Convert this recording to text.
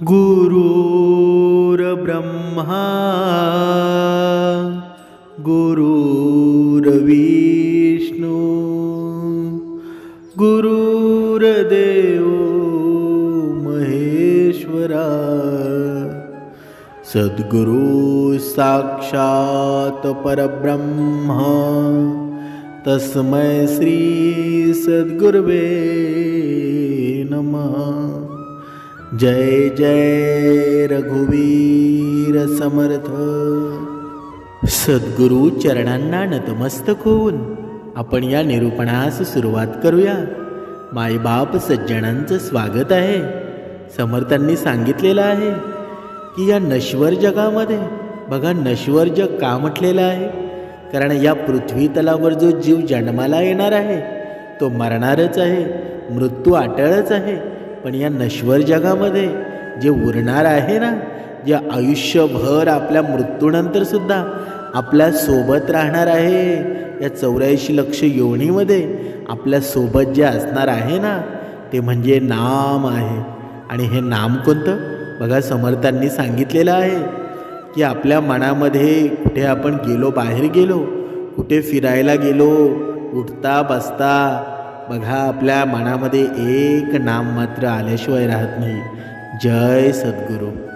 गुरुर्ब्रह्मा गुरुर्विष्णू गुरुर्देव महेश्वरा सद्गुरु साक्षात परब्रह्म तस्मै श्री सद्गुरुवे नमः। जय जय रघुवीर समर्थ। सद्गुरु चरणांना नतमस्तक होऊन आपण या निरूपणास सुरुवात करूया। मायबाप सज्जनांचं स्वागत आहे। समर्थांनी सांगितलेलं आहे की या नश्वर जगामध्ये बघा, नश्वर जग का म्हटलेलं आहे? कारण या पृथ्वी तलावर जो जीव जन्माला येणार आहे तो मरणारच आहे, मृत्यू अटळच आहे। पण या नश्वर जगामध्ये जे उरणार आहे ना, जे आयुष्यभर आपल्या मृत्यूनंतर सुद्धा आपल्या सोबत राहणार आहे, या 84 लक्ष योनीमध्ये आपल्या सोबत जे असणार आहे ना, ते म्हणजे नाम आहे। आणि हे नाम कोणतं? बघा, समर्थांनी सांगितलेलं आहे की आपल्या मनामध्ये कुठे आपण गेलो, बाहेर गेलो, कुठे फिरायला गेलो, उठता बसता, बघा आपल्या मनामध्ये एक नाम मात्र आल्याशिवाय राहत नाही। जय सद्गुरू।